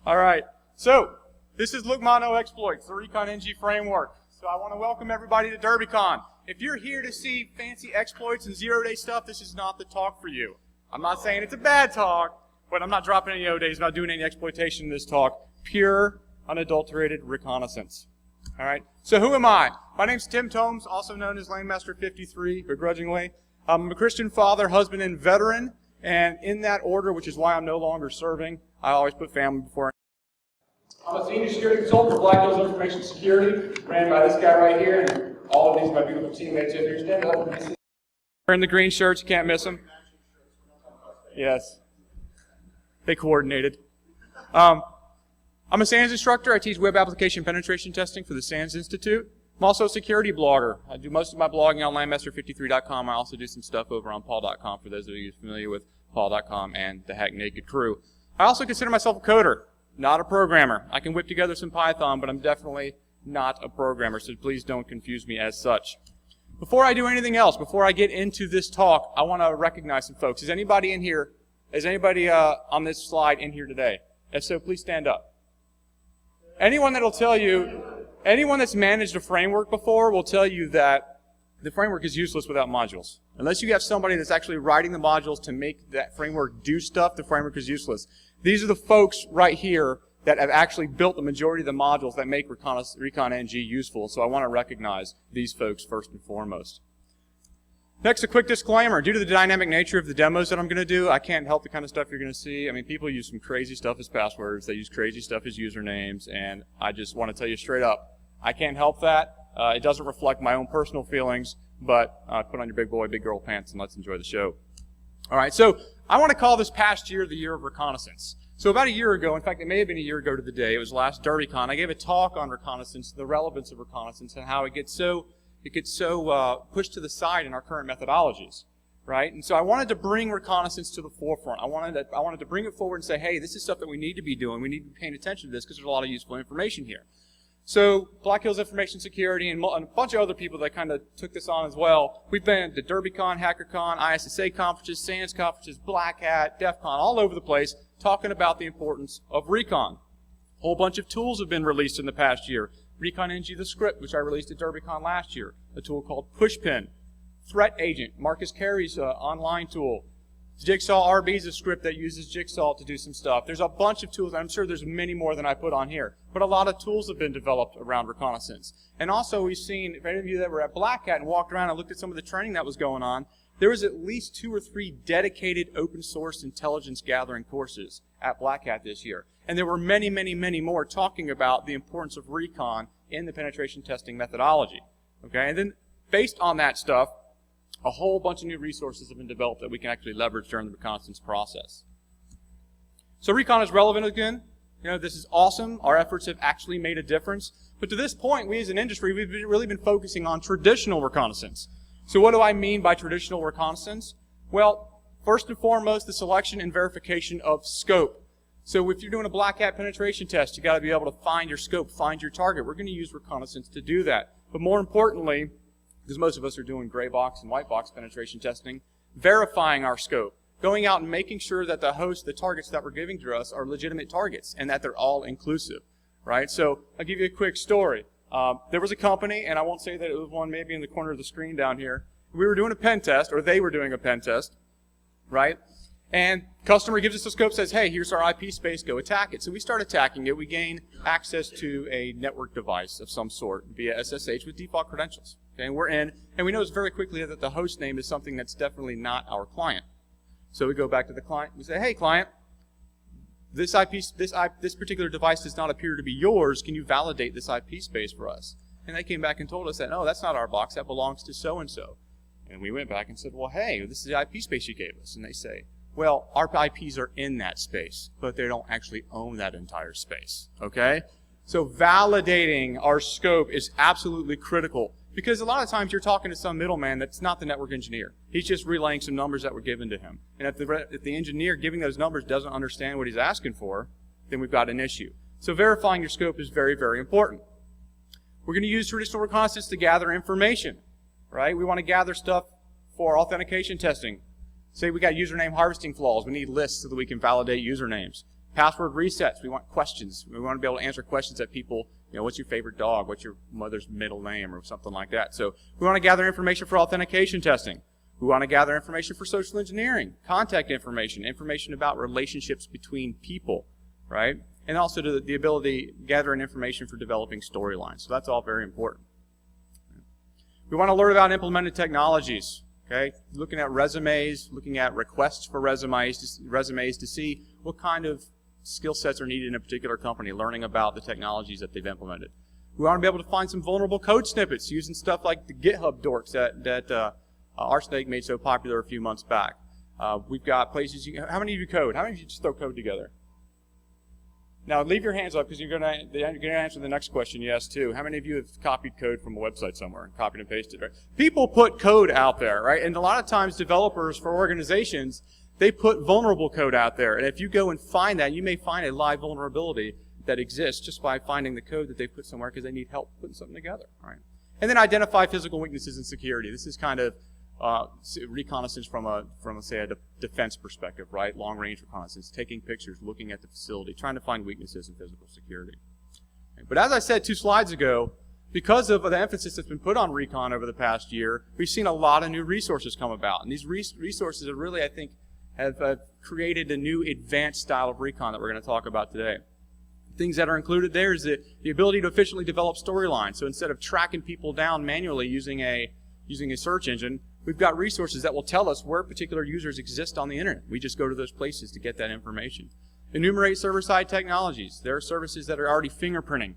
All right. So this is Look Mono Exploits, the Recon Ng Framework. So I want to welcome everybody to DerbyCon. If you're here to see fancy exploits and zero-day stuff, this is not the talk for you. I'm not saying it's a bad talk, but I'm not dropping any O-days, not doing any exploitation in this talk. Pure, unadulterated reconnaissance. All right. So who am I? My name's Tim Tomes, also known as Lanmaster53, begrudgingly. I'm a Christian father, husband, and veteran. And in that order, which is why I'm no longer serving, I always put family before. I'm a senior security consultant for Black Hills Information Security, ran by this guy right here, and all of these are my beautiful teammates in here. Stand up. Wearing the green shirts, you can't miss them. Yes. They coordinated. I'm a SANS instructor. I teach web application penetration testing for the SANS Institute. I'm also a security blogger. I do most of my blogging on Lanmaster53.com. I also do some stuff over on Paul.com for those of you familiar with Paul.com and the Hack Naked crew. I also consider myself a coder, not a programmer. I can whip together some Python, but I'm definitely not a programmer, so please don't confuse me as such. Before I do anything else, before I get into this talk, I want to recognize some folks. Is anybody in here, is anybody on this slide in here today? If so, please stand up. Anyone that'll tell you, anyone that's managed a framework before will tell you that the framework is useless without modules. Unless you have somebody that's actually writing the modules to make that framework do stuff, the framework is useless. These are the folks right here that have actually built the majority of the modules that make Recon Ng useful, so I want to recognize these folks first and foremost. Next, a quick disclaimer. Due to the dynamic nature of the demos that I'm going to do, I can't help the kind of stuff you're going to see. I mean, people use some crazy stuff as passwords. They use crazy stuff as usernames, and I just want to tell you straight up, I can't help that. It doesn't reflect my own personal feelings, but put on your big boy, big girl pants, and let's enjoy the show. All right, so I want to call this past year the Year of Reconnaissance. So about a year ago, in fact, it may have been a year ago to the day, it was last DerbyCon, I gave a talk on reconnaissance, the relevance of reconnaissance, and how it gets so pushed to the side in our current methodologies, right? And so I wanted to bring reconnaissance to the forefront. I wanted to bring it forward and say, hey, this is stuff that we need to be doing. We need to be paying attention to this because there's a lot of useful information here. So Black Hills Information Security and a bunch of other people that kind of took this on as well. We've been to DerbyCon, HackerCon, ISSA conferences, SANS conferences, Black Hat, DEF CON, all over the place, talking about the importance of recon. A whole bunch of tools have been released in the past year. Recon Ng the script, which I released at DerbyCon last year. A tool called Pushpin. Threat Agent, Marcus Carey's online tool. Jigsaw RB is a script that uses Jigsaw to do some stuff. There's a bunch of tools. I'm sure there's many more than I put on here. But a lot of tools have been developed around reconnaissance. And also we've seen, if any of you that were at Black Hat and walked around and looked at some of the training that was going on, there was at least 2 or 3 dedicated open source intelligence gathering courses at Black Hat this year. And there were many, many, many more talking about the importance of recon in the penetration testing methodology. Okay, and then based on that stuff, a whole bunch of new resources have been developed that we can actually leverage during the reconnaissance process. So recon is relevant again. You know, this is awesome. Our efforts have actually made a difference. But to this point, we as an industry, we've really been focusing on traditional reconnaissance. So what do I mean by traditional reconnaissance? Well, first and foremost, the selection and verification of scope. So if you're doing a Black Hat penetration test, you got to be able to find your scope, find your target. We're going to use reconnaissance to do that. But more importantly, because most of us are doing gray box and white box penetration testing, verifying our scope, going out and making sure that the host, the targets that we're giving to us are legitimate targets and that they're all inclusive, right? So I'll give you a quick story. There was a company, and I won't say that it was one maybe in the corner of the screen down here. We were doing a pen test, or they were doing a pen test, right? And customer gives us a scope, says, hey, here's our IP space, go attack it. So we start attacking it. We gain access to a network device of some sort via SSH with default credentials. Okay, and we're in, and we notice very quickly that the host name is something that's definitely not our client. So we go back to the client, we say, hey client, this particular device does not appear to be yours. Can you validate this IP space for us? And they came back and told us that, no, that's not our box, that belongs to so-and-so. And we went back and said, well, hey, this is the IP space you gave us. And they say, well, our IPs are in that space, but they don't actually own that entire space, okay? So validating our scope is absolutely critical because a lot of times you're talking to some middleman that's not the network engineer. He's just relaying some numbers that were given to him. And if the engineer giving those numbers doesn't understand what he's asking for, then we've got an issue. So verifying your scope is very, very important. We're going to use traditional reconnaissance to gather information, right? We want to gather stuff for authentication testing. Say we got username harvesting flaws. We need lists so that we can validate usernames. Password resets. We want questions. We want to be able to answer questions that people, what's your favorite dog? What's your mother's middle name or something like that. So we want to gather information for authentication testing. We want to gather information for social engineering, contact information, information about relationships between people, right? And also the ability to gather information for developing storylines. So that's all very important. We want to learn about implemented technologies, okay? Looking at resumes, looking at requests for resumes to see what kind of skill sets are needed in a particular company, learning about the technologies that they've implemented. We want to be able to find some vulnerable code snippets using stuff like the GitHub dorks that Arsnake made so popular a few months back. We've got places, how many of you code? How many of you just throw code together? Now leave your hands up because you're going to answer the next question yes too. How many of you have copied code from a website somewhere and copied and pasted, right? People put code out there, right? And a lot of times developers for organizations, they put vulnerable code out there. And if you go and find that, you may find a live vulnerability that exists just by finding the code that they put somewhere because they need help putting something together, right? And then identify physical weaknesses in security. This is kind of reconnaissance from say a defense perspective, right? Long-range reconnaissance, taking pictures, looking at the facility, trying to find weaknesses in physical security. But as I said 2 slides ago, because of the emphasis that's been put on recon over the past year, we've seen a lot of new resources come about. And these resources have really, I think, have created a new advanced style of recon that we're going to talk about today. Things that are included there is the ability to efficiently develop storylines. So instead of tracking people down manually using a search engine, we've got resources that will tell us where particular users exist on the internet. We just go to those places to get that information. Enumerate server-side technologies. There are services that are already fingerprinting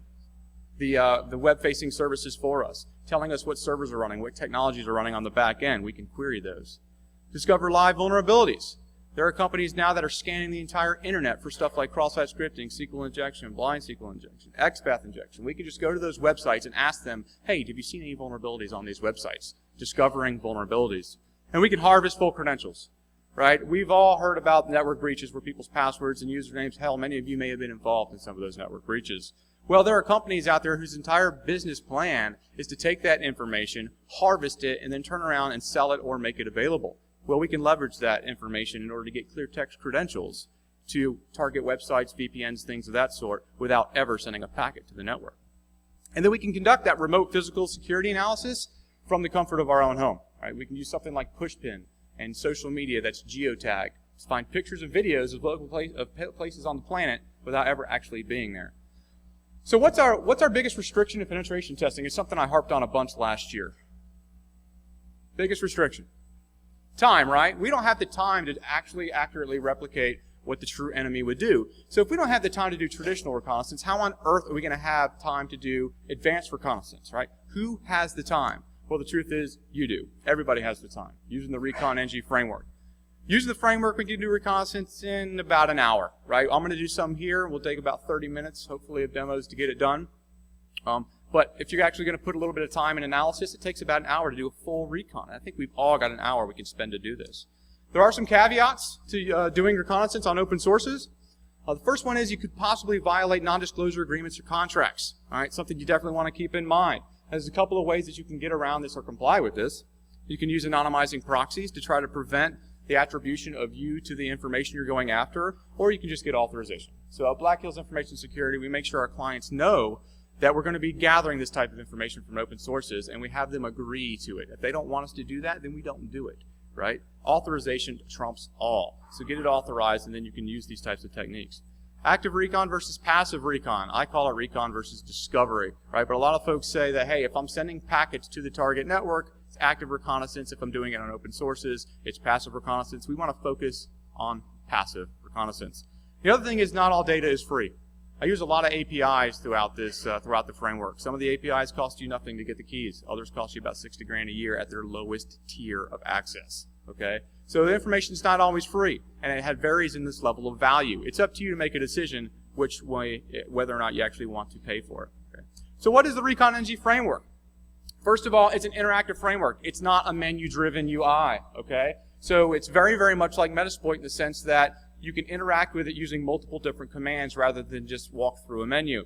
the web-facing services for us, telling us what servers are running, what technologies are running on the back end. We can query those. Discover live vulnerabilities. There are companies now that are scanning the entire internet for stuff like cross-site scripting, SQL injection, blind SQL injection, XPath injection. We can just go to those websites and ask them, hey, have you seen any vulnerabilities on these websites? Discovering vulnerabilities. And we can harvest full credentials, right? We've all heard about network breaches where people's passwords and usernames, hell, many of you may have been involved in some of those network breaches. Well, there are companies out there whose entire business plan is to take that information, harvest it, and then turn around and sell it or make it available. Well, we can leverage that information in order to get clear text credentials to target websites, VPNs, things of that sort, without ever sending a packet to the network. And then we can conduct that remote physical security analysis from the comfort of our own home. Right? We can use something like Pushpin and social media that's geotagged to find pictures and videos of local places on the planet without ever actually being there. So what's our biggest restriction to penetration testing? It's something I harped on a bunch last year. Biggest restriction. Time, right? We don't have the time to actually accurately replicate what the true enemy would do. So if we don't have the time to do traditional reconnaissance, how on earth are we going to have time to do advanced reconnaissance, right? Who has the time? Well, the truth is, you do. Everybody has the time, using the Recon Ng Framework. Using the framework, we can do reconnaissance in about an hour, right? I'm going to do some here. We'll take about 30 minutes, hopefully, of demos to get it done. But if you're actually going to put a little bit of time in analysis, it takes about an hour to do a full recon. I think we've all got an hour we can spend to do this. There are some caveats to doing reconnaissance on open sources. The first one is you could possibly violate non-disclosure agreements or contracts. All right, something you definitely want to keep in mind. There's a couple of ways that you can get around this or comply with this. You can use anonymizing proxies to try to prevent the attribution of you to the information you're going after, or you can just get authorization. So at Black Hills Information Security, we make sure our clients know that we're going to be gathering this type of information from open sources, and we have them agree to it. If they don't want us to do that, then we don't do it, right? Authorization trumps all. So get it authorized, and then you can use these types of techniques. Active recon versus passive recon. I call it recon versus discovery, right? But a lot of folks say that, hey, if I'm sending packets to the target network, it's active reconnaissance. If I'm doing it on open sources, it's passive reconnaissance. We want to focus on passive reconnaissance. The other thing is not all data is free. I use a lot of APIs throughout the framework. Some of the APIs cost you nothing to get the keys. Others cost you about $60,000 a year at their lowest tier of access. Okay, so the information is not always free, and it varies in this level of value. It's up to you to make a decision which way, whether or not you actually want to pay for it. Okay. So what is the Recon Ng Framework? First of all, it's an interactive framework. It's not a menu-driven UI. Okay, so it's very, very much like Metasploit in the sense that you can interact with it using multiple different commands rather than just walk through a menu.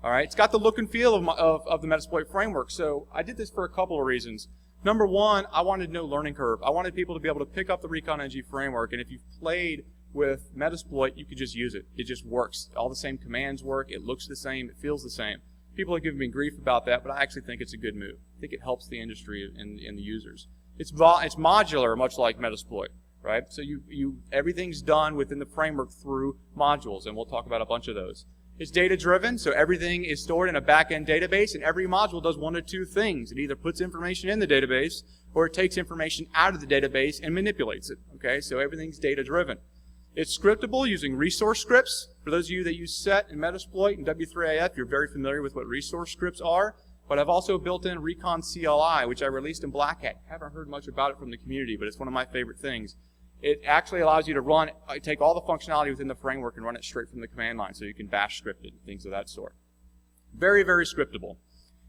All right, it's got the look and feel of the Metasploit framework. So I did this for a couple of reasons. Number one, I wanted no learning curve. I wanted people to be able to pick up the Recon Ng Framework, and if you've played with Metasploit, you could just use it. It just works. All the same commands work. It looks the same. It feels the same. People have given me grief about that, but I actually think it's a good move. I think it helps the industry and the users. It's modular, much like Metasploit, right? So everything's done within the framework through modules, and we'll talk about a bunch of those. It's data-driven, so everything is stored in a back-end database, and every module does one of two things. It either puts information in the database, or it takes information out of the database and manipulates it, okay? So everything's data-driven. It's scriptable using resource scripts. For those of you that use set and Metasploit and W3AF, you're very familiar with what resource scripts are. But I've also built in Recon CLI, which I released in Black Hat. Haven't heard much about it from the community, but it's one of my favorite things. It actually allows you to take all the functionality within the framework and run it straight from the command line, so you can bash script it and things of that sort. Very, very scriptable.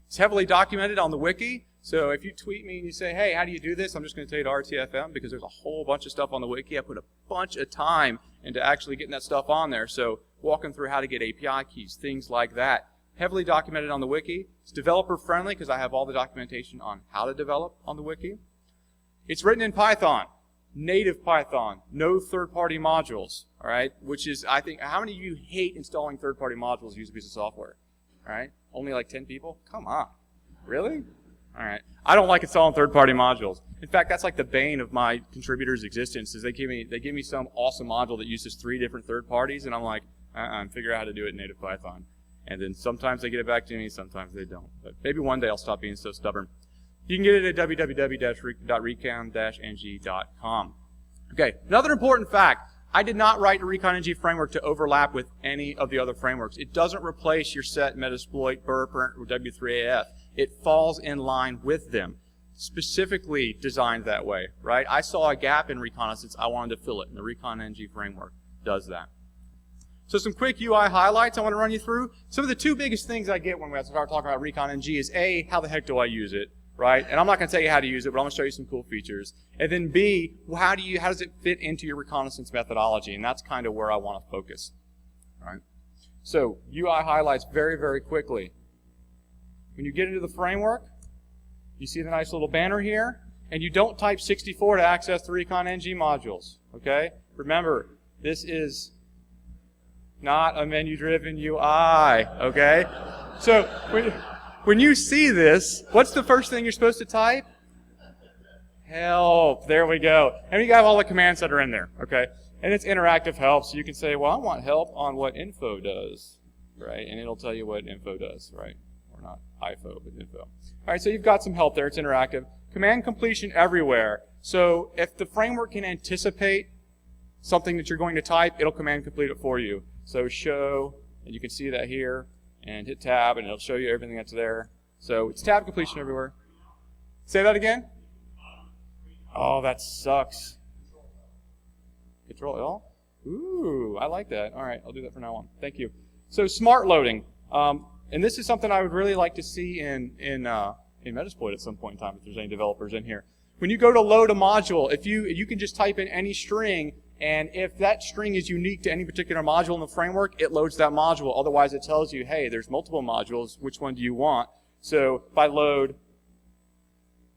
It's heavily documented on the wiki. So if you tweet me and you say, hey, how do you do this? I'm just going to tell you to RTFM because there's a whole bunch of stuff on the wiki. I put a bunch of time into actually getting that stuff on there. So walking through how to get API keys, things like that. Heavily documented on the wiki. It's developer friendly because I have all the documentation on how to develop on the wiki. It's written in Python, native Python, no third-party modules, all right? Which is, I think, how many of you hate installing third-party modules to use a piece of software? All right? Only like 10 people? Come on. Really? All right. I don't like installing third-party modules. In fact, that's like the bane of my contributors' existence. Is they give me some awesome module that uses 3 different third parties, and I'm like, figure out how to do it in native Python. And then sometimes they get it back to me, sometimes they don't. But maybe one day I'll stop being so stubborn. You can get it at www.recon-ng.com. Okay. Another important fact. I did not write a Recon Ng framework to overlap with any of the other frameworks. It doesn't replace your set, Metasploit, Burp, or W3AF. It falls in line with them. Specifically designed that way, right? I saw a gap in reconnaissance. I wanted to fill it, and the Recon Ng framework does that. So some quick UI highlights I want to run you through. Some of the 2 biggest things I get when we start talking about Recon Ng is A, how the heck do I use it, right? And I'm not going to tell you how to use it, but I'm going to show you some cool features. And then B, how does it fit into your reconnaissance methodology? And that's kind of where I want to focus. All right. So UI highlights very, very quickly. When you get into the framework, you see the nice little banner here, and you don't type 64 to access the Recon Ng modules, okay? Remember, this is not a menu-driven UI, okay? So when you see this, what's the first thing you're supposed to type? Help. There we go. And you got all the commands that are in there, okay? And it's interactive help, so you can say, well, I want help on what info does, right? And it'll tell you what info does, right? Or not IFO, but info. All right, so you've got some help there. It's interactive. Command completion everywhere. So if the framework can anticipate something that you're going to type, it'll command complete it for you. So show, and you can see that here, and hit tab, and it'll show you everything that's there. So it's tab completion everywhere. Say that again? Oh, that sucks. Control L? Ooh, I like that. All right, I'll do that from now on. Thank you. So smart loading. And this is something I would really like to see in Metasploit at some point in time if there's any developers in here. When you go to load a module, if you can just type in any string, and if that string is unique to any particular module in the framework, it loads that module. Otherwise, it tells you, hey, there's multiple modules. Which one do you want? So if I load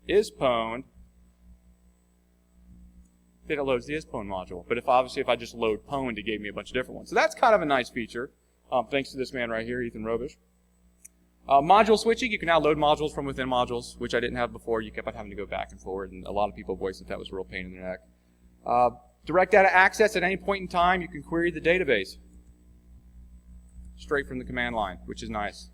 isPwn, then it loads the isPwn module. But if I just load pwned, it gave me a bunch of different ones. So that's kind of a nice feature, thanks to this man right here, Ethan Robish. Module switching, you can now load modules from within modules, which I didn't have before. You kept on having to go back and forward, and a lot of people voiced that was a real pain in the neck. Direct data access at any point in time, you can query the database straight from the command line, which is nice.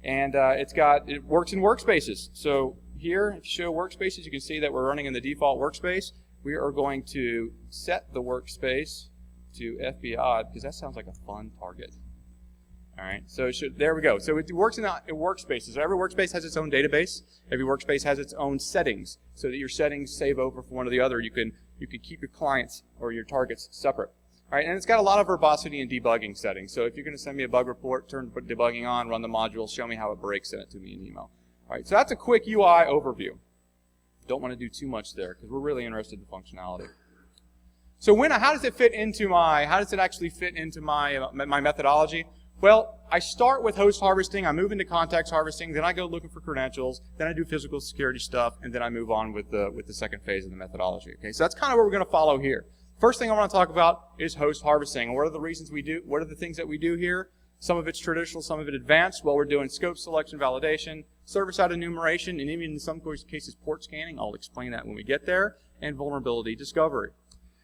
And it works in workspaces. So here, if you show workspaces, you can see that we're running in the default workspace. We are going to set the workspace to FBI because that sounds like a fun target. All right, so there we go. So it works in workspaces. Every workspace has its own database. Every workspace has its own settings, so that your settings save over from one to the other. You can keep your clients or your targets separate. All right, and it's got a lot of verbosity and debugging settings. So if you're going to send me a bug report, turn debugging on, run the module, show me how it breaks, send it to me in email. All right, so that's a quick UI overview. Don't want to do too much there because we're really interested in functionality. So how does it actually fit into my methodology? Well, I start with host harvesting, I move into context harvesting, then I go looking for credentials, then I do physical security stuff, and then I move on with the second phase of the methodology. Okay, so that's kind of what we're going to follow here. First thing I want to talk about is host harvesting. What are the reasons we do? What are the things that we do here? Some of it's traditional, some of it advanced. Well, we're doing scope selection validation, server-side enumeration, and even in some cases port scanning. I'll explain that when we get there, and vulnerability discovery.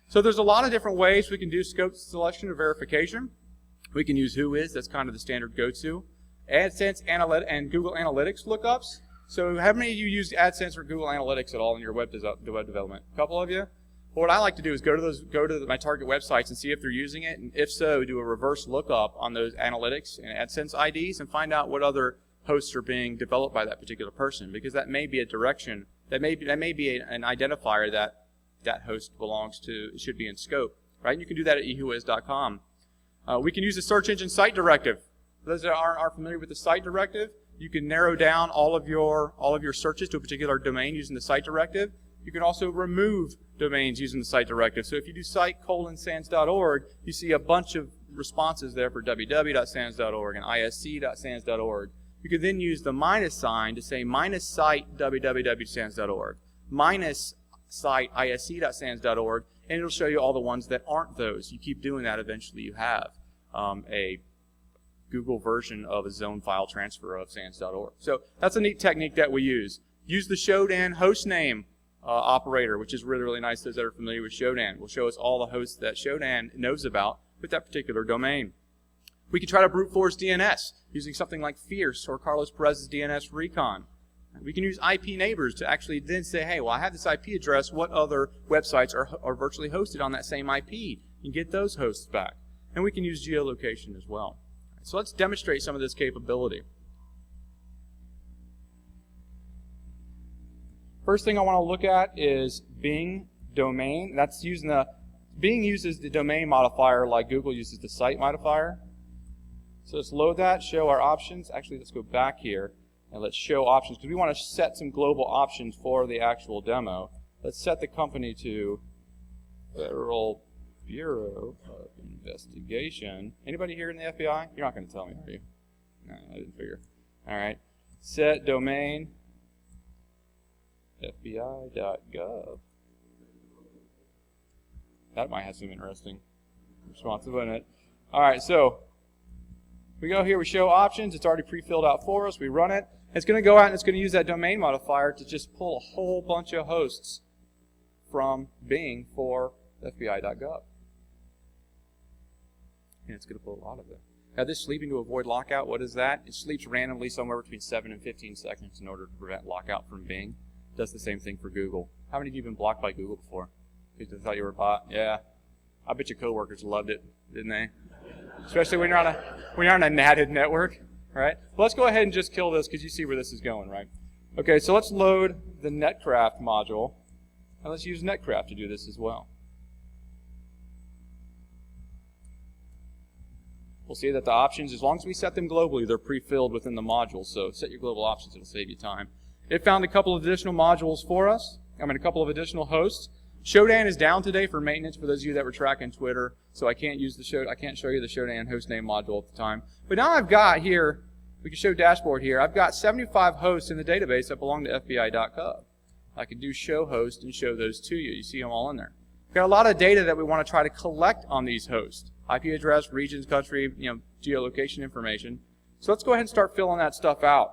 So there's a lot of different ways we can do scope selection or verification. We can use whois, that's kind of the standard go-to. AdSense and Google Analytics lookups. So how many of you use AdSense or Google Analytics at all in your web development? A couple of you? Well, what I like to do is go to my target websites and see if they're using it, and if so, do a reverse lookup on those analytics and AdSense IDs and find out what other hosts are being developed by that particular person, because that may be a direction, that may be an identifier that that host belongs to, it should be in scope, right? And you can do that at whois.com. We can use the search engine site directive. For those that aren't familiar with the site directive, you can narrow down all of your searches to a particular domain using the site directive. You can also remove domains using the site directive. So if you do site:sans.org, you see a bunch of responses there for www.sans.org and isc.sans.org. You could then use the minus sign to say -site www.sans.org, -site isc.sans.org, and it'll show you all the ones that aren't those. You keep doing that, eventually you have a Google version of a zone file transfer of sans.org. So that's a neat technique that we use. Use the Shodan hostname operator, which is really, really nice. Those that are familiar with Shodan will show us all the hosts that Shodan knows about with that particular domain. We can try to brute force DNS using something like Fierce or Carlos Perez's DNS Recon. We can use IP neighbors to actually then say, hey, well, I have this IP address. What other websites are virtually hosted on that same IP? And get those hosts back. And we can use geolocation as well. So let's demonstrate some of this capability. First thing I want to look at is Bing domain. That's using Bing uses the domain modifier like Google uses the site modifier. So let's load that, show our options. Actually, let's go back here and let's show options because we want to set some global options for the actual demo. Let's set the company to Federal Bureau of Investigation. Anybody here in the FBI? You're not going to tell me, are you? No, I didn't figure. All right. Set domain FBIgov. That might have some interesting responsive in it. All right, so we go here, we show options. It's already pre-filled out for us. We run it. It's going to go out and it's going to use that domain modifier to just pull a whole bunch of hosts from Bing for FBI.gov. And it's going to pull a lot of it. Now this sleeping to avoid lockout, what is that? It sleeps randomly somewhere between 7 and 15 seconds in order to prevent lockout from Bing. Does the same thing for Google. How many of you have been blocked by Google before? Because they thought you were a bot? Yeah. I bet your coworkers loved it, didn't they? Especially when you're on a natted network, right? Well, let's go ahead and just kill this because you see where this is going, right? Okay, so let's load the NetCraft module, and let's use NetCraft to do this as well. We'll see that the options, as long as we set them globally, they're pre-filled within the module. So set your global options, it'll save you time. It found a couple of additional modules for us. A couple of additional hosts. Shodan is down today for maintenance for those of you that were tracking Twitter, so I can't use I can't show you the Shodan hostname module at the time. But now I've got here, we can show dashboard here, I've got 75 hosts in the database that belong to FBI.gov. I can do show host and show those to you. You see them all in there. We've got a lot of data that we want to try to collect on these hosts. IP address, regions, country, geolocation information. So let's go ahead and start filling that stuff out.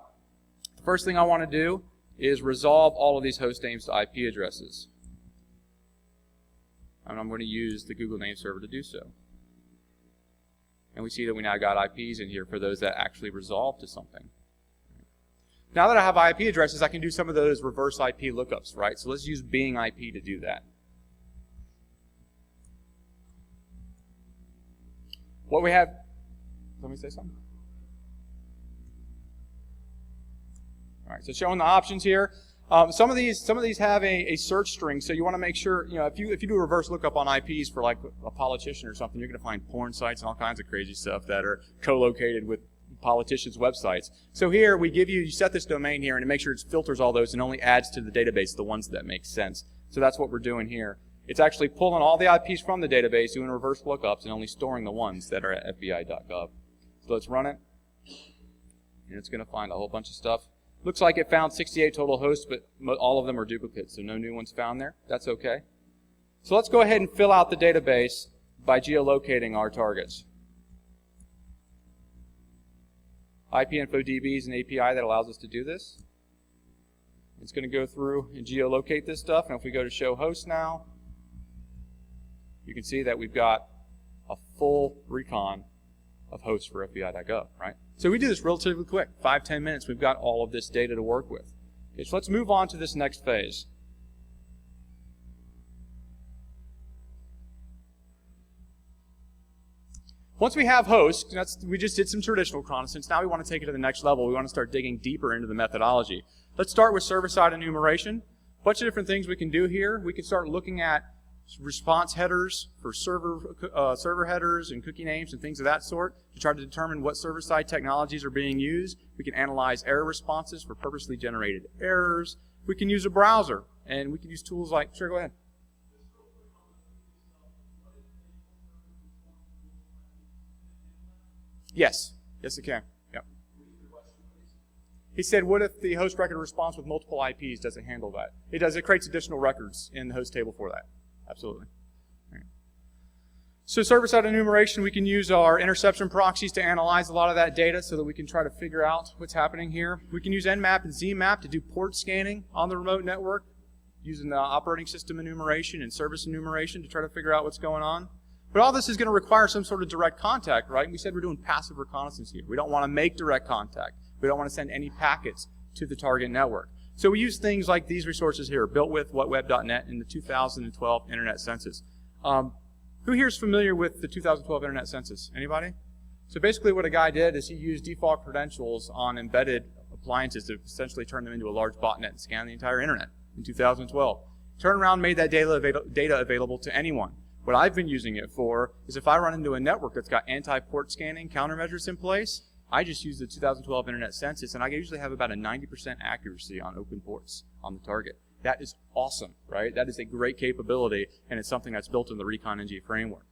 The first thing I want to do is resolve all of these host names to IP addresses. And I'm going to use the Google name server to do so. And we see that we now got IPs in here for those that actually resolve to something. Now that I have IP addresses, I can do some of those reverse IP lookups, right? So let's use Bing IP to do that. What we have, let me say something. All right, so showing the options here. Some of these have a search string, so you want to make sure, if you do a reverse lookup on IPs for like a politician or something, you're going to find porn sites and all kinds of crazy stuff that are co-located with politicians' websites. So here we give you set this domain here and it makes sure it filters all those and only adds to the database the ones that make sense. So that's what we're doing here. It's actually pulling all the IPs from the database, doing reverse lookups, and only storing the ones that are at FBI.gov. So let's run it, and it's going to find a whole bunch of stuff. Looks like it found 68 total hosts, but all of them are duplicates, so no new ones found there. That's okay. So let's go ahead and fill out the database by geolocating our targets. IPInfo-DB is an API that allows us to do this. It's going to go through and geolocate this stuff, and if we go to show host now, you can see that we've got a full recon of hosts for FBI.gov, right? So we do this relatively quick, 5-10 minutes, we've got all of this data to work with. Okay, so let's move on to this next phase. Once we have hosts, we just did some traditional reconnaissance. Now we want to take it to the next level. We want to start digging deeper into the methodology. Let's start with server-side enumeration. A bunch of different things we can do here. We can start looking at response headers for server headers and cookie names and things of that sort to try to determine what server-side technologies are being used. We can analyze error responses for purposely generated errors. We can use a browser, and we can use tools like, sure, go ahead. Yes. Yes, it can. Yep. He said, what if the host record response with multiple IPs doesn't handle that? It does. It creates additional records in the host table for that. Absolutely. Right. So server-side enumeration, we can use our interception proxies to analyze a lot of that data so that we can try to figure out what's happening here. We can use Nmap and Zmap to do port scanning on the remote network using the operating system enumeration and service enumeration to try to figure out what's going on. But all this is going to require some sort of direct contact, right? We said we're doing passive reconnaissance here. We don't want to make direct contact. We don't want to send any packets to the target network. So we use things like these resources here, built with whatweb.net in the 2012 Internet Census. Who here is familiar with the 2012 Internet Census? Anybody? So basically what a guy did is he used default credentials on embedded appliances to essentially turn them into a large botnet and scan the entire Internet in 2012. Turned around, made that data available to anyone. What I've been using it for is if I run into a network that's got anti-port scanning countermeasures in place, I just use the 2012 Internet Census, and I usually have about a 90% accuracy on open ports on the target. That is awesome, right? That is a great capability, and it's something that's built in the Recon Ng Framework.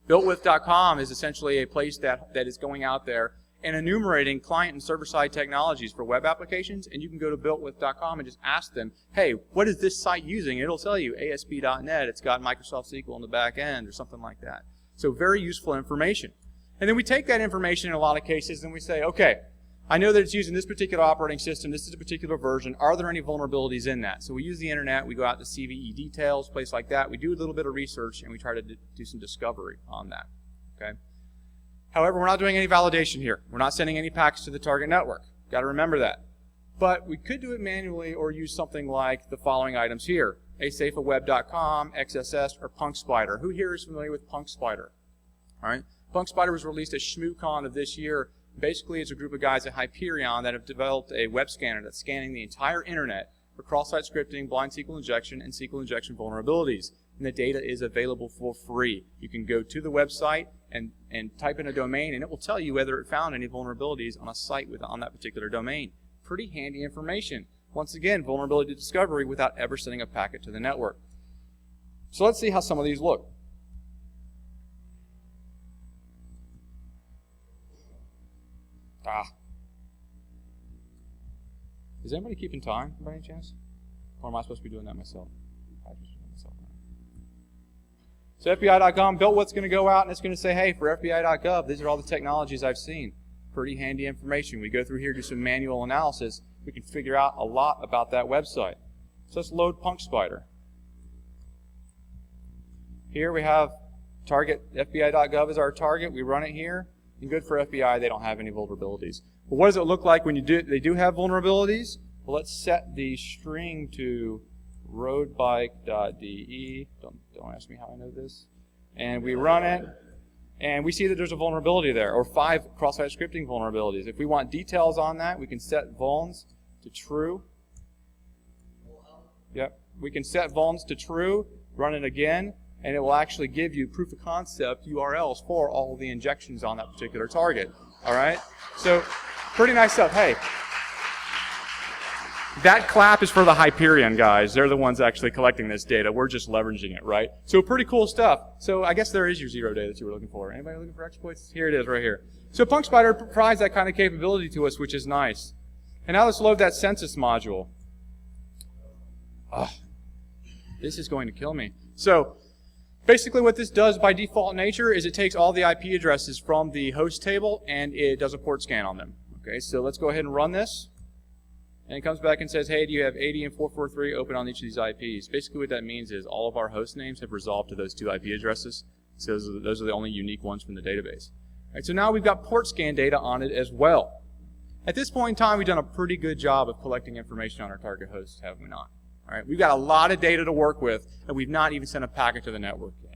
Builtwith.com is essentially a place that is going out there and enumerating client and server-side technologies for web applications, and you can go to builtwith.com and just ask them, hey, what is this site using? It'll tell you ASP.NET, it's got Microsoft SQL on the back end, or something like that. So very useful information. And then we take that information in a lot of cases and we say, okay, I know that it's using this particular operating system, this is a particular version, are there any vulnerabilities in that? So we use the internet, we go out to CVE details, place like that, we do a little bit of research, and we try to do some discovery on that, okay? However, we're not doing any validation here. We're not sending any packets to the target network. Got to remember that. But we could do it manually or use something like the following items here. asafeweb.com, XSS, or PunkSpider. Who here is familiar with PunkSpider? All right. PunkSpider was released at ShmooCon of this year. Basically, it's a group of guys at Hyperion that have developed a web scanner that's scanning the entire internet for cross-site scripting, blind SQL injection, and SQL injection vulnerabilities. And the data is available for free. You can go to the website and type in a domain, and it will tell you whether it found any vulnerabilities on a site on that particular domain. Pretty handy information. Once again, vulnerability discovery without ever sending a packet to the network. So let's see how some of these look. Is anybody keeping time by any chance? Or am I supposed to be doing that myself? So FBI.gov built what's going to go out, and it's going to say, hey, for FBI.gov, these are all the technologies I've seen. Pretty handy information. We go through here, do some manual analysis. We can figure out a lot about that website. So let's load PunkSpider. Here we have target, FBI.gov is our target. We run it here. And good for FBI, they don't have any vulnerabilities. But what does it look like when they do have vulnerabilities? Well, let's set the string to roadbike.de. Don't ask me how I know this. And we run it, and we see that there's a vulnerability there, or 5 cross-site scripting vulnerabilities. If we want details on that, we can set vulns to true. Yep. We can set vulns to true, run it again, and it will actually give you proof of concept URLs for all of the injections on that particular target. All right? So, pretty nice stuff. Hey. That clap is for the Hyperion guys. They're the ones actually collecting this data. We're just leveraging it, right? So pretty cool stuff. So I guess there is your 0 day that you were looking for. Anybody looking for exploits? Here it is right here. So PunkSpider provides that kind of capability to us, which is nice. And now let's load that census module. This is going to kill me. So basically what this does by default nature is it takes all the IP addresses from the host table and it does a port scan on them. Okay, so let's go ahead and run this. And it comes back and says, hey, do you have 80 and 443 open on each of these IPs? Basically what that means is all of our host names have resolved to those 2 IP addresses. So those are the only unique ones from the database. All right, so now we've got port scan data on it as well. At this point in time, we've done a pretty good job of collecting information on our target hosts, have we not? All right, we've got a lot of data to work with, and we've not even sent a packet to the network yet.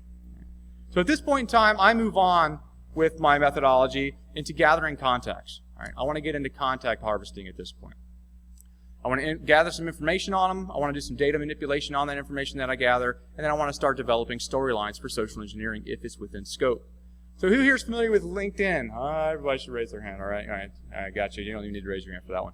So at this point in time, I move on with my methodology into gathering contacts. All right, I want to get into contact harvesting at this point. I want to gather some information on them. I want to do some data manipulation on that information that I gather, and then I want to start developing storylines for social engineering if it's within scope. So who here is familiar with LinkedIn? Everybody should raise their hand. All right, I got you. You don't even need to raise your hand for that one.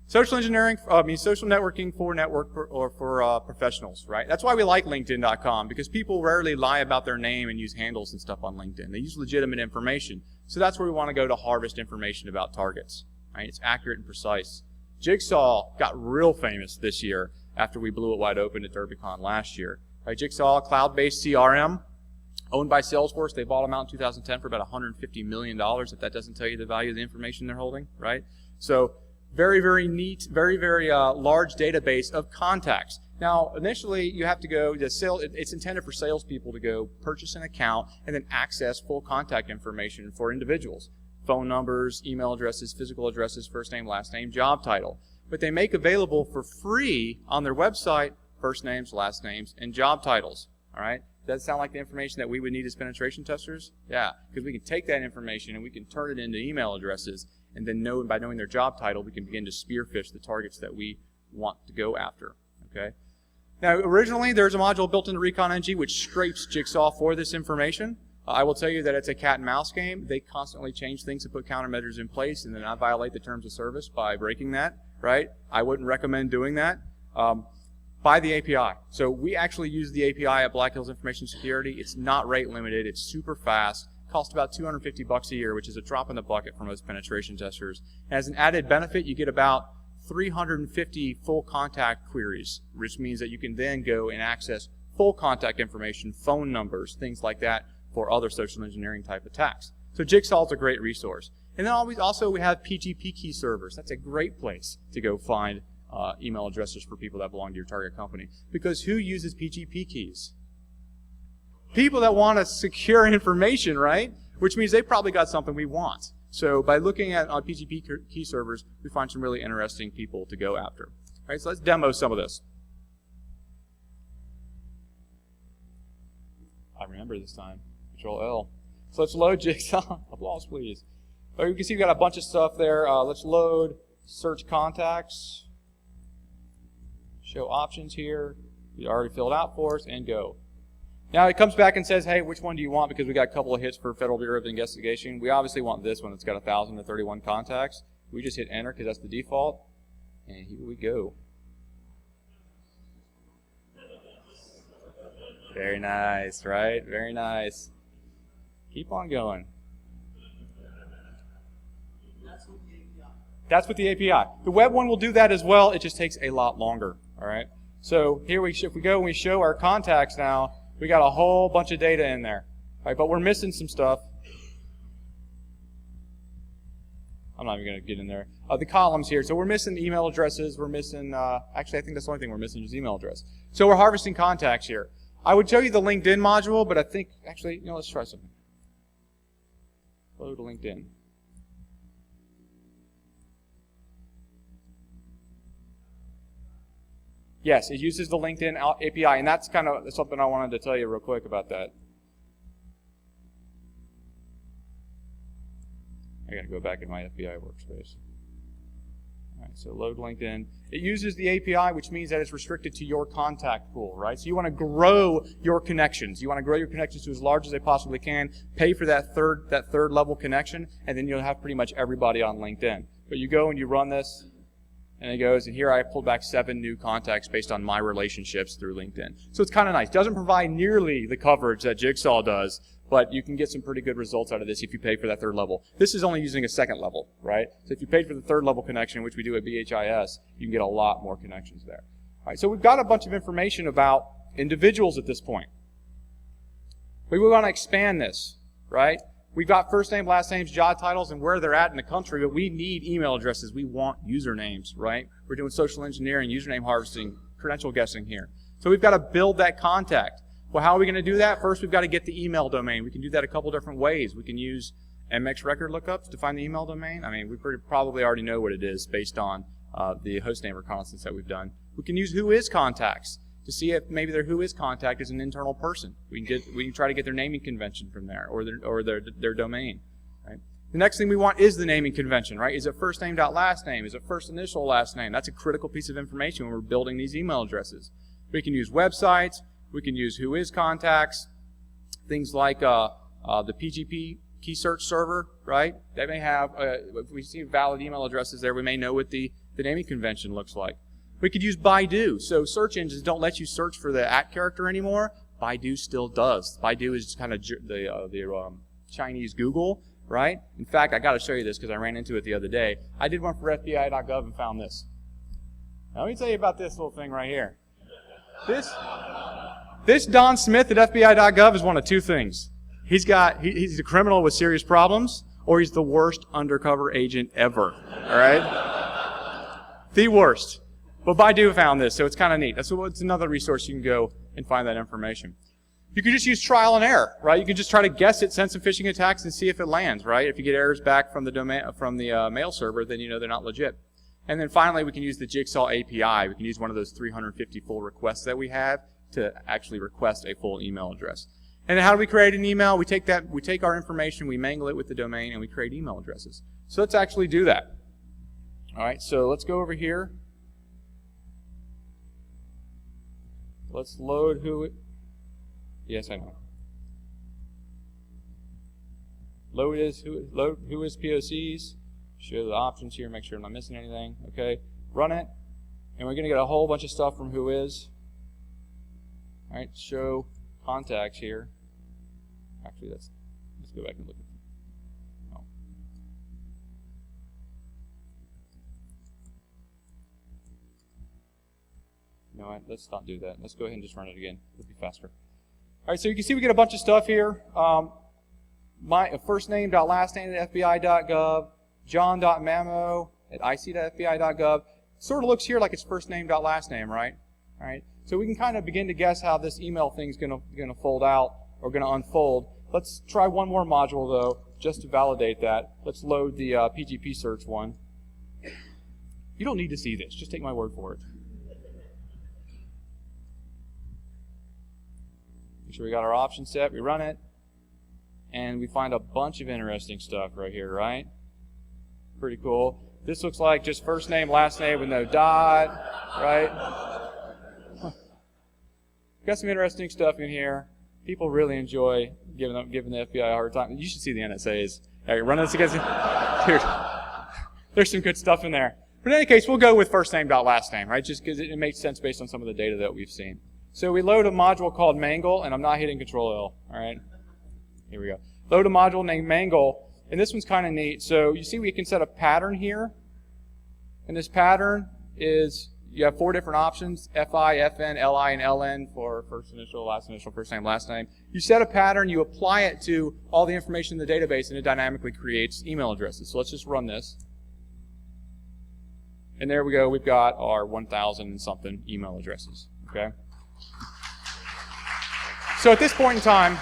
Social engineering means social networking for professionals, right? That's why we like LinkedIn.com, because people rarely lie about their name and use handles and stuff on LinkedIn. They use legitimate information. So that's where we want to go to harvest information about targets. Right? It's accurate and precise. Jigsaw got real famous this year after we blew it wide open at DerbyCon last year. Right? Jigsaw, cloud-based CRM, owned by Salesforce. They bought them out in 2010 for about $150 million, if that doesn't tell you the value of the information they're holding, right? So very, very neat, very, very large database of contacts. Now, initially, you have to go, it's intended for salespeople to go purchase an account and then access full contact information for individuals. Phone numbers, email addresses, physical addresses, first name, last name, job title. But they make available for free on their website first names, last names, and job titles. All right? Does that sound like the information that we would need as penetration testers? Yeah, because we can take that information and we can turn it into email addresses, and then by knowing their job title, we can begin to spearfish the targets that we want to go after. Okay? Now, originally, there's a module built into Recon Ng which scrapes Jigsaw for this information. I will tell you that it's a cat and mouse game. They constantly change things and put countermeasures in place and then not violate the terms of service by breaking that, right? I wouldn't recommend doing that. By the API. So we actually use the API at Black Hills Information Security. It's not rate limited. It's super fast. Costs about $250 a year, which is a drop in the bucket for most penetration testers. As an added benefit, you get about 350 full contact queries, which means that you can then go and access full contact information, phone numbers, things like that, for other social engineering type attacks. So Jigsaw is a great resource. And then also we have PGP key servers. That's a great place to go find email addresses for people that belong to your target company. Because who uses PGP keys? People that want to secure information, right? Which means they probably got something we want. So by looking at PGP key servers, we find some really interesting people to go after. All right, so let's demo some of this. I remember this time. Control L. So let's load Jigsaw. Applause, please. You can see we've got a bunch of stuff there. Let's load search contacts. Show options here. We already filled out for us, and go. Now it comes back and says, hey, which one do you want? Because we got a couple of hits for Federal Bureau of Investigation. We obviously want this one that's got 1,031 contacts. We just hit enter because that's the default. And here we go. Very nice, right? Very nice. Keep on going. That's with the API. The web one will do that as well. It just takes a lot longer. All right. So here if we go and we show our contacts now, we got a whole bunch of data in there. All right, but we're missing some stuff. I'm not even going to get in there. The columns here. So we're missing email addresses. We're missing. Actually, I think that's the only thing we're missing is email address. So we're harvesting contacts here. I would show you the LinkedIn module, but I think actually, let's try something. Load LinkedIn. Yes, it uses the LinkedIn API, and that's kind of something I wanted to tell you real quick about that. I got to go back in my FBI workspace. All right, so load LinkedIn. It uses the API, which means that it's restricted to your contact pool, right? So you want to grow your connections. You want to grow your connections to as large as they possibly can, pay for that third level connection, and then you'll have pretty much everybody on LinkedIn. But you go and you run this, and it goes, and here I pulled back 7 new contacts based on my relationships through LinkedIn. So it's kind of nice. Doesn't provide nearly the coverage that Jigsaw does, but you can get some pretty good results out of this if you pay for that 3rd level. This is only using a 2nd level, right? So if you paid for the 3rd level connection, which we do at BHIS, you can get a lot more connections there. All right, so we've got a bunch of information about individuals at this point. We want to expand this, right? We've got first name, last names, job titles, and where they're at in the country, but we need email addresses. We want usernames, right? We're doing social engineering, username harvesting, credential guessing here. So we've got to build that contact. Well, how are we going to do that? First, we've got to get the email domain. We can do that a couple different ways. We can use MX record lookups to find the email domain. I mean, we probably already know what it is based on the hostname reconnaissance that we've done. We can use whoiscontacts to see if maybe their whoiscontact is an internal person. We can try to get their naming convention from there, or their domain. Right? The next thing we want is the naming convention, right? Is it first name dot last name? Is it first initial last name? That's a critical piece of information when we're building these email addresses. We can use websites. We can use whoiscontacts. Things like the PGP key search server, right? They may have, if we see valid email addresses there, we may know what the naming convention looks like. We could use Baidu. So search engines don't let you search for the @ character anymore. Baidu still does. Baidu is kind of the Chinese Google, right? In fact, I got to show you this because I ran into it the other day. I did one for FBI.gov and found this. Now, let me tell you about this little thing right here. This Don Smith at FBI.gov is one of two things. He's a criminal with serious problems, or he's the worst undercover agent ever. All right? The worst. But Baidu found this, so it's kind of neat. It's another resource you can go and find that information. You can just use trial and error, right? You can just try to guess it, send some phishing attacks, and see if it lands, right? If you get errors back from the mail server, then you know they're not legit. And then finally, we can use the Jigsaw API. We can use one of those 350 full requests that we have to actually request a full email address. And then how do we create an email? We take our information, we mangle it with the domain, and we create email addresses. So let's actually do that. All right, so let's go over here. Let's load yes, I know. Load whois POCs. Show the options here, make sure I'm not missing anything. Okay, run it, and we're going to get a whole bunch of stuff from whois. All right, show contacts here. Actually, let's go back and look at them. Oh. You know what? Let's not do that. Let's go ahead and just run it again. It'll be faster. All right, so you can see we get a bunch of stuff here. My first name dot last name at FBI.gov, John.memo at ic.fbi.gov. Sort of looks here like it's first name dot last name, right? All right. So we can kind of begin to guess how this email thing's going to fold out or going to unfold. Let's try one more module though, just to validate that. Let's load the PGP search one. You don't need to see this. Just take my word for it. Make sure we got our option set. We run it, and we find a bunch of interesting stuff right here, right? Pretty cool. This looks like just first name, last name with no dot, right? Got some interesting stuff in here. People really enjoy giving the FBI a hard time. You should see the NSAs. Hey, run this against dude. There's some good stuff in there. But in any case, we'll go with first name dot last name, right? Just because it makes sense based on some of the data that we've seen. So we load a module called Mangle, and I'm not hitting Control-L. All right. Here we go. Load a module named Mangle, and this one's kind of neat. So you see we can set a pattern here, and this pattern is you have 4 different options: FI, FN, LI, and LN for first initial, first name, last name. You set a pattern, you apply it to all the information in the database, and it dynamically creates email addresses. So let's just run this. And there we go. We've got our 1,000 and something email addresses. Okay. So at this point in time,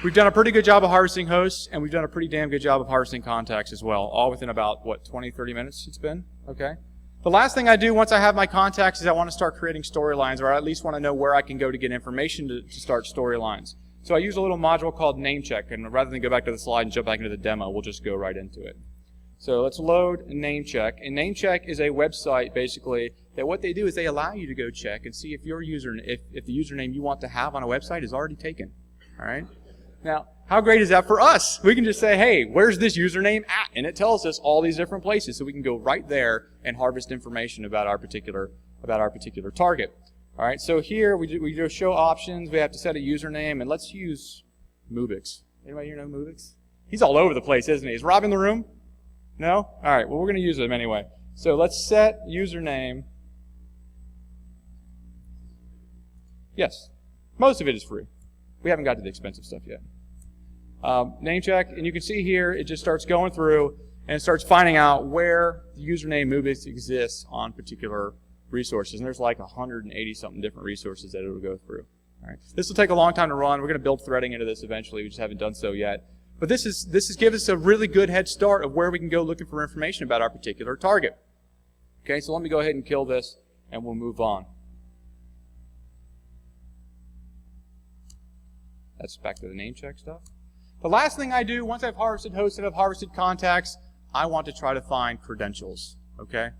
we've done a pretty good job of harvesting hosts, and we've done a pretty damn good job of harvesting contacts as well, all within about, what, 20, 30 minutes it's been? Okay. The last thing I do once I have my contacts is I want to start creating storylines, or I at least want to know where I can go to get information to start storylines. So I use a little module called NameCheck, and rather than go back to the slide and jump back into the demo, we'll just go right into it. So let's load NameCheck, and NameCheck is a website, basically, that what they do is they allow you to go check and see if your if the username you want to have on a website is already taken. All right. Now, how great is that for us? We can just say, hey, where's this username at? And it tells us all these different places, so we can go right there and harvest information about our particular target. All right. So here we do show options. We have to set a username, and let's use Mubix. Anybody here know Mubix? He's all over the place, isn't he? Is Rob in the room? No? All right. Well, we're going to use him anyway. So let's set username. Yes. Most of it is free. We haven't got to the expensive stuff yet. NameCheck, and you can see here, it just starts going through and it starts finding out where the username MoveBase exists on particular resources. And there's like 180-something different resources that it'll go through. All right. This will take a long time to run. We're going to build threading into this eventually. We just haven't done so yet. But this is gives us a really good head start of where we can go looking for information about our particular target. Okay, so let me go ahead and kill this, and we'll move on. That's back to the NameCheck stuff. The last thing I do, once I've harvested hosts and I've harvested contacts, I want to try to find credentials. Okay?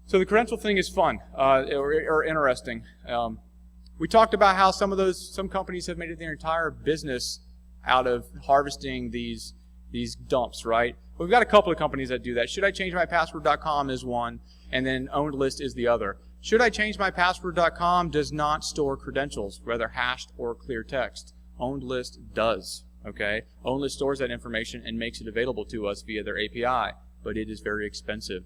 So the credential thing is fun or interesting. We talked about how some companies have made it their entire business out of harvesting these dumps, right? But we've got a couple of companies that do that. Should I change my password.com is one, and then owned list is the other. Should I change my password.com does not store credentials, whether hashed or clear text. Owned list does. Okay? Owned list stores that information and makes it available to us via their API, but it is very expensive.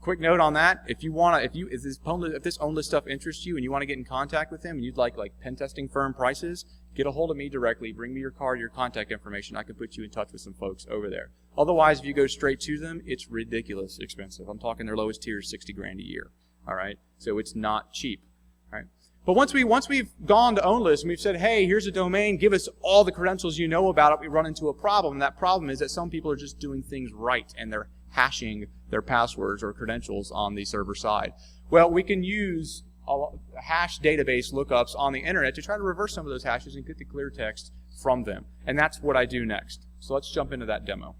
Quick note on that: if this owned list stuff interests you and you want to get in contact with them and you'd like pen testing firm prices, get a hold of me directly. Bring me your card, your contact information. I can put you in touch with some folks over there. Otherwise, if you go straight to them, it's ridiculous expensive. I'm talking their lowest tier is $60,000 a year. All right, so it's not cheap. All right. But once we've gone to own list and we've said, hey, here's a domain, give us all the credentials you know about it, we run into a problem. And that problem is that some people are just doing things right and they're hashing their passwords or credentials on the server side. Well, we can use hash database lookups on the internet to try to reverse some of those hashes and get the clear text from them. And that's what I do next. So let's jump into that demo.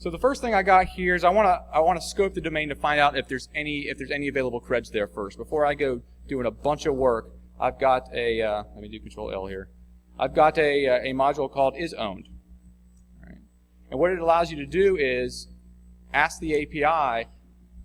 So the first thing I got here is I want to scope the domain to find out if there's any available creds there first. Before I go doing a bunch of work, I've got a let me do Control L here. I've got a module called isOwned. All right. And what it allows you to do is ask the API,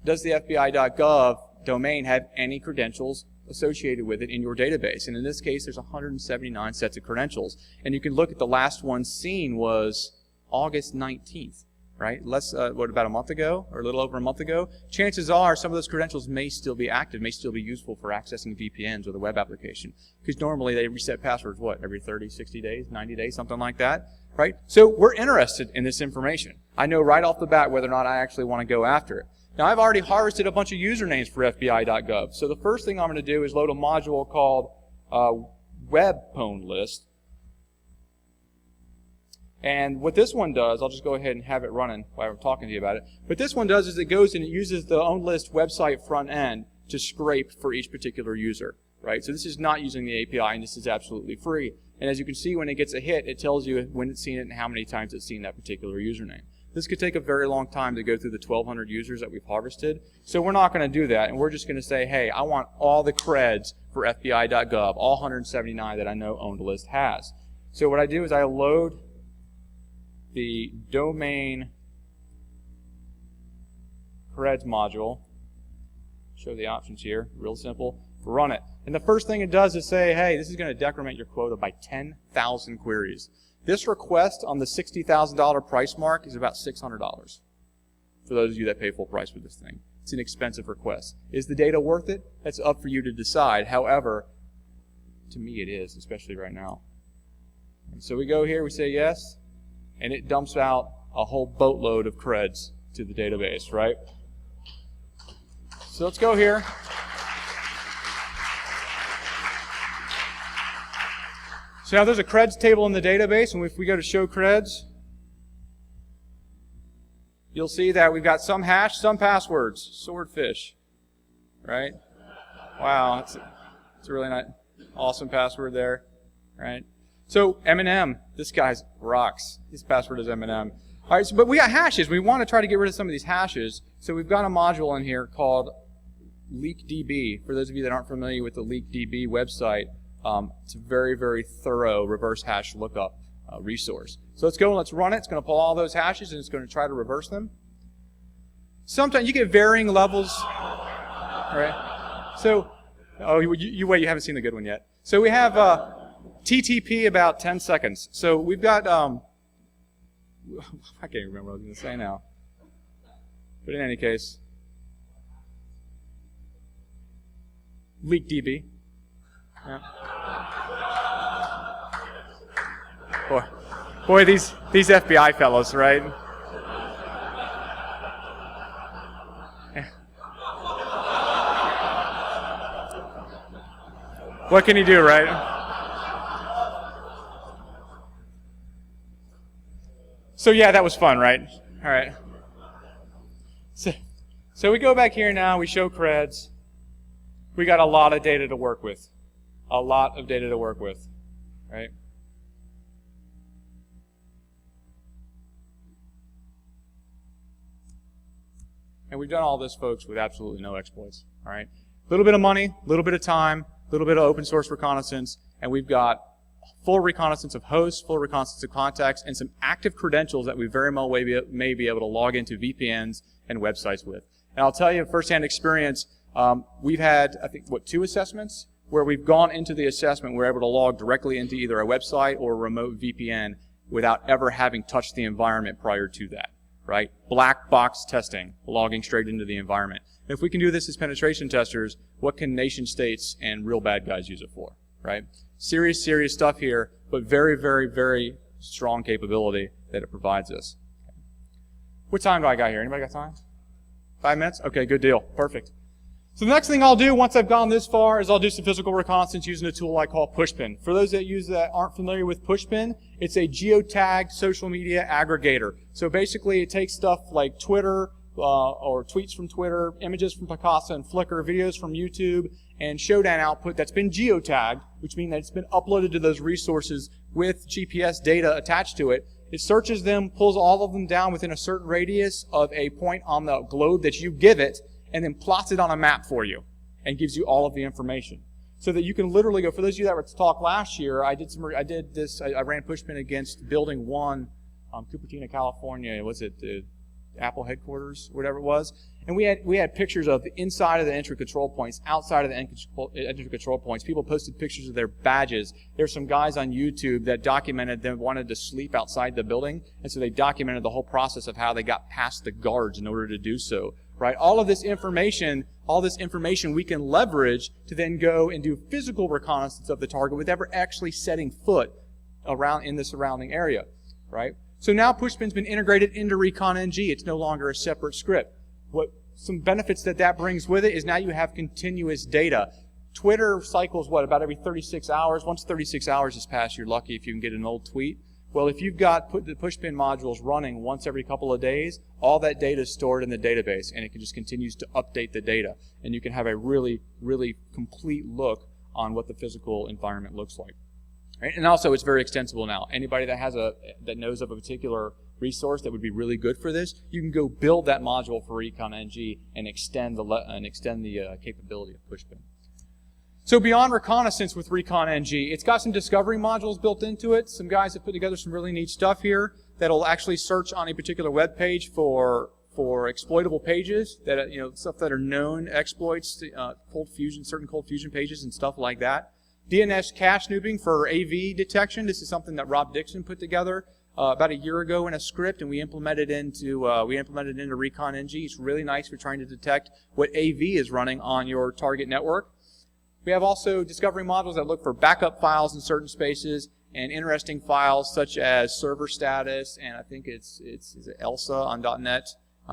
does the FBIgov domain have any credentials associated with it in your database? And in this case, there's 179 sets of credentials. And you can look at the last one seen was August 19th. Right? About a month ago, or a little over a month ago. Chances are some of those credentials may still be active, may still be useful for accessing VPNs or the web application. Because normally they reset passwords, every 30, 60 days, 90 days, something like that. Right? So we're interested in this information. I know right off the bat whether or not I actually want to go after it. Now I've already harvested a bunch of usernames for FBI.gov. So the first thing I'm going to do is load a module called WebPwnList. And what this one does, I'll just go ahead and have it running while I'm talking to you about it. What this one does is it goes and it uses the owned list website front end to scrape for each particular user. Right? So this is not using the API, and this is absolutely free. And as you can see, when it gets a hit, it tells you when it's seen it and how many times it's seen that particular username. This could take a very long time to go through the 1,200 users that we've harvested. So we're not going to do that, and we're just going to say, hey, I want all the creds for FBI.gov, all 179 that I know owned list has. So what I do is I load the domain creds module, show the options here, real simple, run it. And the first thing it does is say, hey, this is going to decrement your quota by 10,000 queries. This request on the $60,000 price mark is about $600 for those of you that pay full price for this thing. It's an expensive request. Is the data worth it? That's up for you to decide. However, to me it is, especially right now. And so we go here, we say yes, and it dumps out a whole boatload of creds to the database, right? So let's go here. So now there's a creds table in the database, and if we go to show creds, you'll see that we've got some hash, some passwords, swordfish, right? Wow, it's a really nice, awesome password there, right? So M&M, this guy's rocks. His password is M&M. All right, but we got hashes. We want to try to get rid of some of these hashes. So we've got a module in here called LeakedDB. For those of you that aren't familiar with the LeakedDB website, it's a very, very thorough reverse hash lookup resource. So let's go and let's run it. It's going to pull all those hashes and it's going to try to reverse them. Sometimes you get varying levels. All right. So, you wait, you haven't seen the good one yet. So we have TTP about 10 seconds. So we've got, I can't even remember what I was going to say now. But in any case, LeakedDB. Yeah. Boy, these FBI fellows, right? Yeah. What can you do, right? So yeah, that was fun, right? All right. So we go back here now, we show creds. We got a lot of data to work with. A lot of data to work with, right? And we've done all this, folks, with absolutely no exploits, all right? A little bit of money, a little bit of time, a little bit of open source reconnaissance, and we've got full reconnaissance of hosts, full reconnaissance of contacts, and some active credentials that we very well may be able to log into VPNs and websites with. And I'll tell you, firsthand experience, we've had, I think, 2 assessments where we've gone into the assessment, we're able to log directly into either a website or a remote VPN without ever having touched the environment prior to that, right? Black box testing, logging straight into the environment. And if we can do this as penetration testers, what can nation states and real bad guys use it for, right? Serious stuff here, but very, very, very strong capability that it provides us. What time do I got here? Anybody got time? 5 minutes? Okay, good deal. Perfect. So the next thing I'll do once I've gone this far is I'll do some physical reconnaissance using a tool I call Pushpin. For those that aren't familiar with Pushpin, it's a geotagged social media aggregator. So basically it takes stuff like Twitter, or tweets from Twitter, images from Picasa and Flickr, videos from YouTube, and Shodan output that's been geotagged, which means that it's been uploaded to those resources with GPS data attached to it. It searches them, pulls all of them down within a certain radius of a point on the globe that you give it, and then plots it on a map for you and gives you all of the information. So that you can literally go, for those of you that were at the talk last year, I ran Pushpin against Building 1, Cupertino, California. Was it the Apple headquarters, whatever it was? And we had pictures of the inside of the entry control points, outside of the entry control points. People posted pictures of their badges. There's some guys on YouTube that documented them wanted to sleep outside the building, and so they documented the whole process of how they got past the guards in order to do so. Right? All this information we can leverage to then go and do physical reconnaissance of the target without ever actually setting foot around in the surrounding area. Right? So now Pushpin's been integrated into Recon Ng. It's no longer a separate script. Some benefits that brings with it is now you have continuous data. Twitter cycles, about every 36 hours? Once 36 hours has passed, you're lucky if you can get an old tweet. Well, if you've got the Pushpin modules running once every couple of days, all that data is stored in the database, and it can just continues to update the data. And you can have a really, really complete look on what the physical environment looks like. Right? And also, it's very extensible now. Anybody that knows of a particular resource that would be really good for this, you can go build that module for Recon Ng and extend the capability of Pushpin. So beyond reconnaissance with Recon Ng, it's got some discovery modules built into it. Some guys have put together some really neat stuff here that'll actually search on a particular web page for exploitable pages, that stuff that are known exploits, certain cold fusion pages and stuff like that. DNS cache snooping for AV detection. This is something that Rob Dixon put together about a year ago in a script, and we implemented into Recon Ng. It's really nice for trying to detect what AV is running on your target network. We have also discovery modules that look for backup files in certain spaces and interesting files such as server status, and I think it's ELSA on .NET.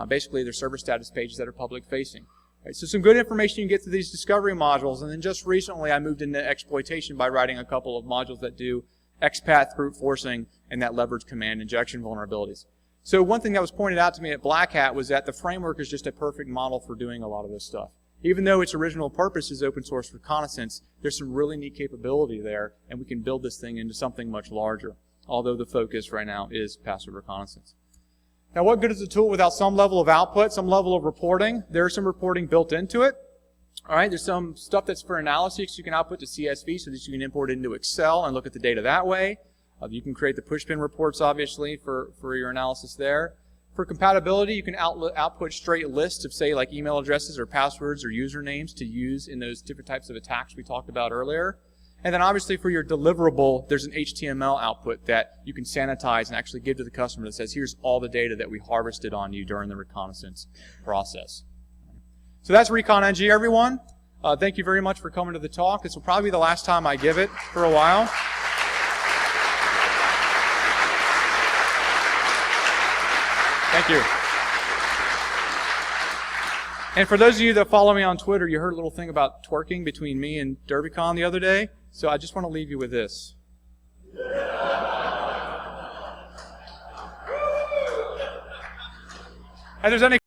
Basically, they're server status pages that are public facing. Right, so some good information you can get through these discovery modules, and then just recently I moved into exploitation by writing a couple of modules that do XPath brute forcing and that leverage command injection vulnerabilities. So one thing that was pointed out to me at Black Hat was that the framework is just a perfect model for doing a lot of this stuff. Even though its original purpose is open source reconnaissance, there's some really neat capability there, and we can build this thing into something much larger, although the focus right now is passive reconnaissance. Now, what good is a tool without some level of output, some level of reporting? There's some reporting built into it. All right, there's some stuff that's for analysis you can output to CSV so that you can import it into Excel and look at the data that way. You can create the Pushpin reports, obviously, for your analysis there. For compatibility, you can output straight lists of, say, like email addresses or passwords or usernames to use in those different types of attacks we talked about earlier. And then obviously for your deliverable, there's an HTML output that you can sanitize and actually give to the customer that says, here's all the data that we harvested on you during the reconnaissance process. So that's Recon Ng, everyone. Thank you very much for coming to the talk. This will probably be the last time I give it for a while. Thank you. And for those of you that follow me on Twitter, you heard a little thing about twerking between me and DerbyCon the other day. So I just want to leave you with this. If there's any